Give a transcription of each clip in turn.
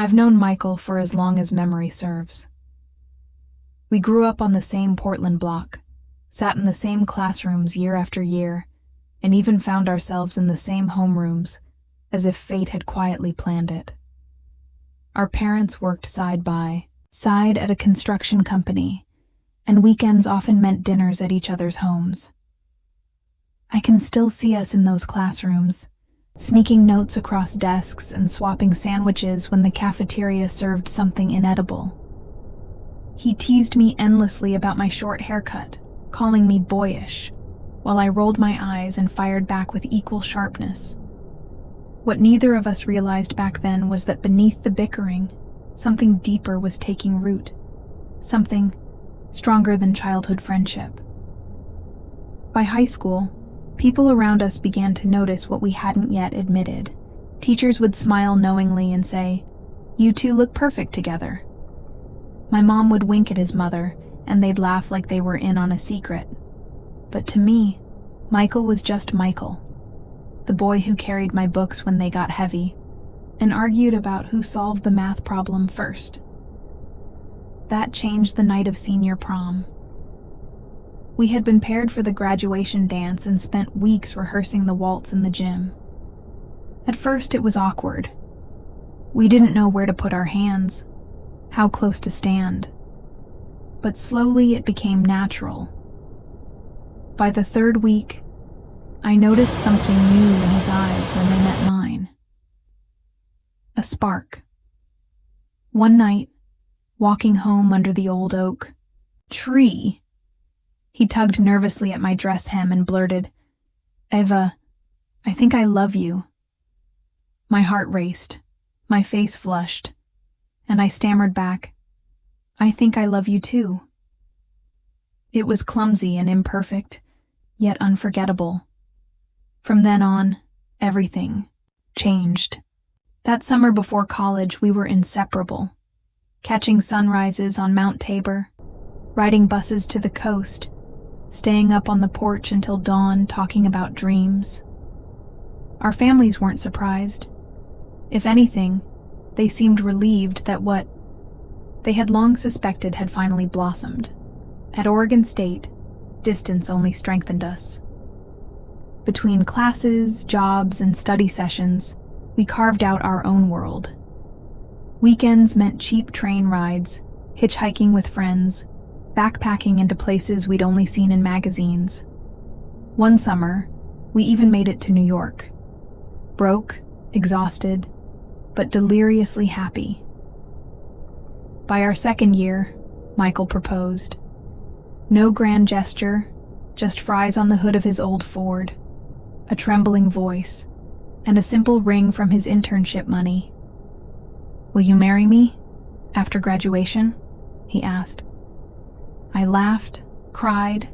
I've known Michael for as long as memory serves. We grew up on the same Portland block, sat in the same classrooms year after year, and even found ourselves in the same homerooms, as if fate had quietly planned it. Our parents worked side by side at a construction company, and weekends often meant dinners at each other's homes. I can still see us in those classrooms, sneaking notes across desks and swapping sandwiches when the cafeteria served something inedible. He teased me endlessly about my short haircut, calling me boyish, while I rolled my eyes and fired back with equal sharpness. What neither of us realized back then was that beneath the bickering, something deeper was taking root, something stronger than childhood friendship. By high school, people around us began to notice what we hadn't yet admitted. Teachers would smile knowingly and say, "You two look perfect together." My mom would wink at his mother, and they'd laugh like they were in on a secret. But to me, Michael was just Michael, the boy who carried my books when they got heavy, and argued about who solved the math problem first. That changed the night of senior prom. We had been paired for the graduation dance and spent weeks rehearsing the waltz in the gym. At first it was awkward. We didn't know where to put our hands, how close to stand. But slowly it became natural. By the third week, I noticed something new in his eyes when they met mine. A spark. One night, walking home under the old oak tree, he tugged nervously at my dress hem and blurted, "Eva, I think I love you." My heart raced, my face flushed, and I stammered back, "I think I love you too." It was clumsy and imperfect, yet unforgettable. From then on, everything changed. That summer before college, we were inseparable, catching sunrises on Mount Tabor, riding buses to the coast, staying up on the porch until dawn talking about dreams. Our families weren't surprised. If anything, they seemed relieved that what they had long suspected had finally blossomed. At Oregon State, distance only strengthened us. Between classes, jobs, and study sessions, we carved out our own world. Weekends meant cheap train rides, hitchhiking with friends, backpacking into places we'd only seen in magazines. One summer, we even made it to New York. Broke, exhausted, but deliriously happy. By our second year, Michael proposed. No grand gesture, just fries on the hood of his old Ford, a trembling voice, and a simple ring from his internship money. "Will you marry me after graduation?" he asked. I laughed, cried,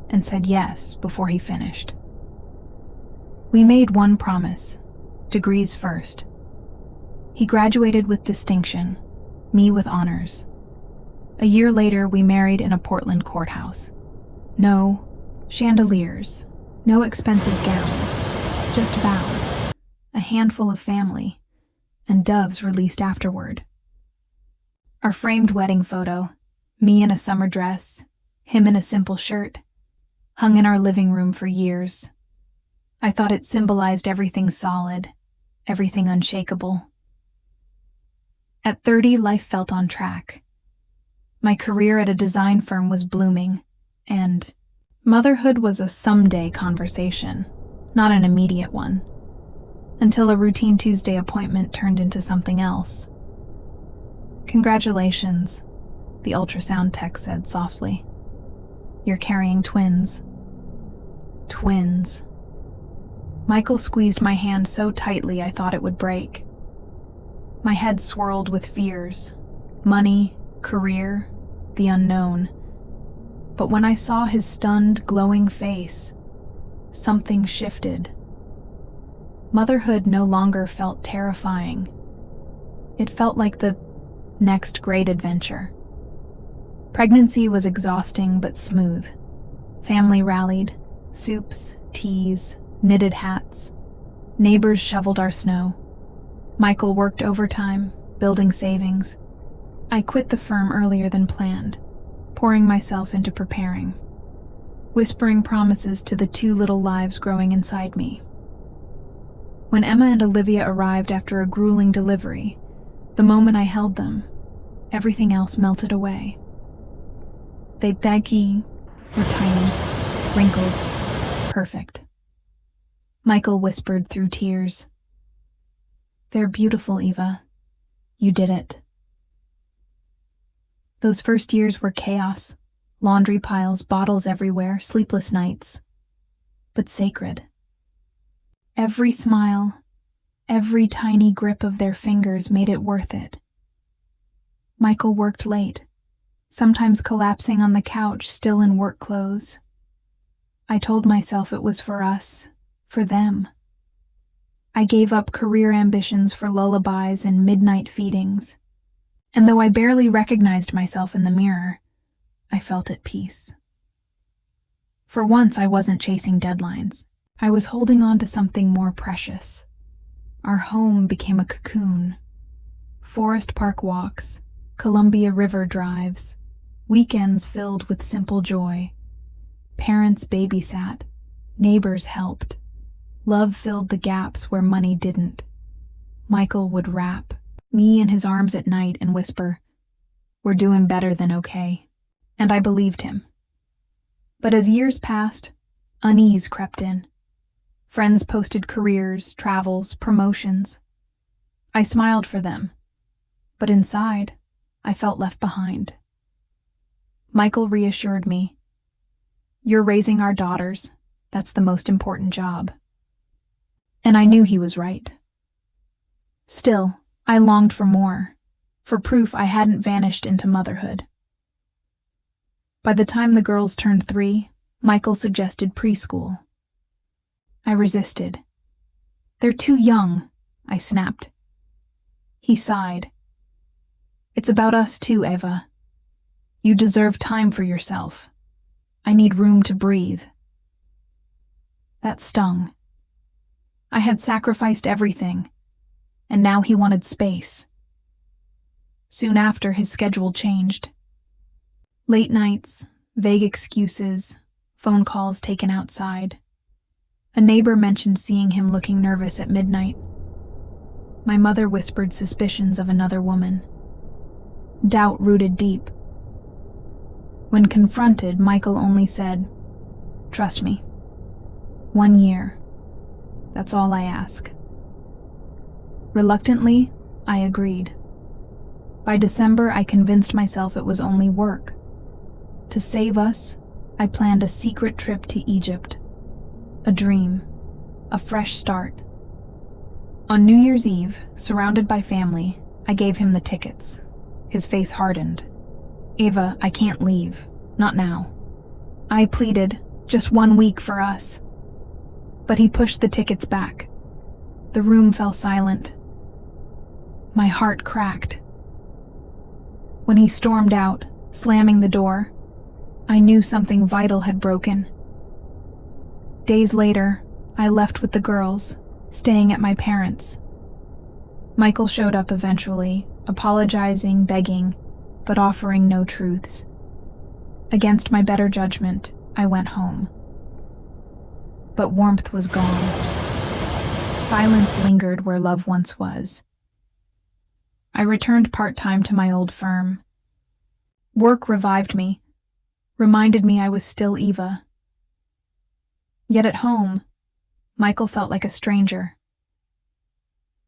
and said yes before he finished. We made one promise, degrees first. He graduated with distinction, me with honors. A year later, we married in a Portland courthouse. No chandeliers, no expensive gowns, just vows, a handful of family, and doves released afterward. Our framed wedding photo, me in a summer dress, him in a simple shirt, hung in our living room for years. I thought it symbolized everything solid, everything unshakable. At 30, life felt on track. My career at a design firm was blooming, and motherhood was a someday conversation, not an immediate one, until a routine Tuesday appointment turned into something else. "Congratulations," the ultrasound tech said softly. "You're carrying twins." Twins. Michael squeezed my hand so tightly I thought it would break. My head swirled with fears, money, career, the unknown. But when I saw his stunned, glowing face, something shifted. Motherhood no longer felt terrifying. It felt like the next great adventure. Pregnancy was exhausting but smooth. Family rallied, soups, teas, knitted hats. Neighbors shoveled our snow. Michael worked overtime, building savings. I quit the firm earlier than planned, pouring myself into preparing, whispering promises to the two little lives growing inside me. When Emma and Olivia arrived after a grueling delivery, the moment I held them, everything else melted away. They were tiny, wrinkled, perfect. Michael whispered through tears. "They're beautiful, Eva. You did it." Those first years were chaos, laundry piles, bottles everywhere, sleepless nights, but sacred. Every smile, every tiny grip of their fingers made it worth it. Michael worked late, sometimes collapsing on the couch, still in work clothes. I told myself it was for us, for them. I gave up career ambitions for lullabies and midnight feedings. And though I barely recognized myself in the mirror, I felt at peace. For once, I wasn't chasing deadlines. I was holding on to something more precious. Our home became a cocoon. Forest Park walks, Columbia River drives, weekends filled with simple joy. Parents babysat, neighbors helped. Love filled the gaps where money didn't. Michael would wrap me in his arms at night and whisper, "We're doing better than okay." And I believed him. But as years passed, unease crept in. Friends posted careers, travels, promotions. I smiled for them, but inside, I felt left behind. Michael reassured me, "You're raising our daughters. That's the most important job." And I knew he was right. Still, I longed for more, for proof I hadn't vanished into motherhood. By the time the girls turned 3, Michael suggested preschool. I resisted. "They're too young," I snapped. He sighed. "It's about us too, Eva. You deserve time for yourself. I need room to breathe." That stung. I had sacrificed everything, and now he wanted space. Soon after, his schedule changed. Late nights, vague excuses, phone calls taken outside. A neighbor mentioned seeing him looking nervous at midnight. My mother whispered suspicions of another woman. Doubt rooted deep. When confronted, Michael only said, "Trust me. 1 year. That's all I ask." Reluctantly, I agreed. By December, I convinced myself it was only work. To save us, I planned a secret trip to Egypt. A dream, a fresh start. On New Year's Eve, surrounded by family, I gave him the tickets. His face hardened. "Eva, I can't leave. Not now." I pleaded, "Just 1 week for us." But he pushed the tickets back. The room fell silent. My heart cracked. When he stormed out, slamming the door, I knew something vital had broken. Days later, I left with the girls, staying at my parents'. Michael showed up eventually, apologizing, begging, but offering no truths. Against my better judgment, I went home. But warmth was gone. Silence lingered where love once was. I returned part-time to my old firm. Work revived me, reminded me I was still Eva. Yet at home, Michael felt like a stranger.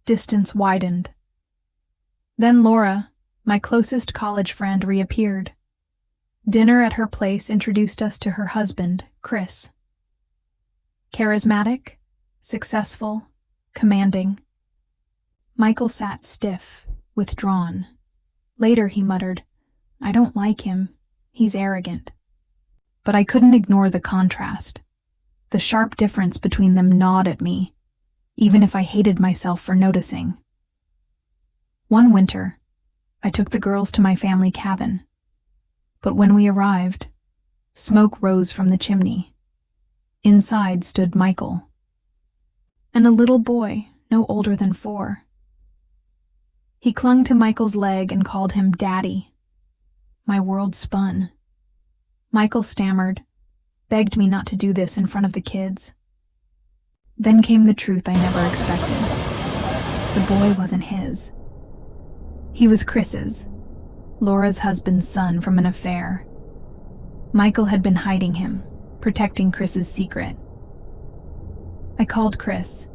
Distance widened. Then Laura, my closest college friend, reappeared. Dinner at her place introduced us to her husband, Chris. Charismatic, successful, commanding. Michael sat stiff, withdrawn. Later he muttered, "I don't like him. He's arrogant." But I couldn't ignore the contrast. The sharp difference between them gnawed at me, even if I hated myself for noticing. One winter, I took the girls to my family cabin. But when we arrived, smoke rose from the chimney. Inside stood Michael. And a little boy, no older than 4. He clung to Michael's leg and called him Daddy. My world spun. Michael stammered, begged me not to do this in front of the kids. Then came the truth I never expected. The boy wasn't his. He was Chris's, Laura's husband's son from an affair. Michael had been hiding him, protecting Chris's secret. I called Chris.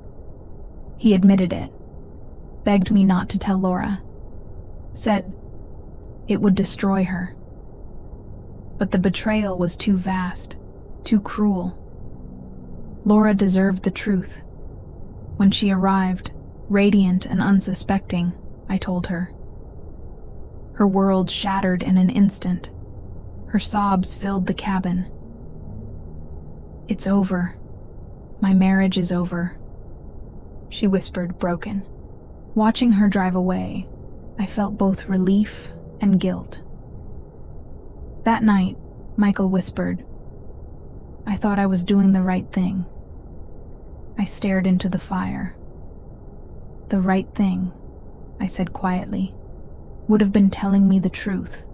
He admitted it, begged me not to tell Laura, said it would destroy her. But the betrayal was too vast, too cruel. Laura deserved the truth. When she arrived, radiant and unsuspecting, I told her. Her world shattered in an instant. Her sobs filled the cabin. "It's over. My marriage is over," she whispered, broken. Watching her drive away, I felt both relief and guilt. That night, Michael whispered, "I thought I was doing the right thing." I stared into the fire. "The right thing," I said quietly, "would have been telling me the truth."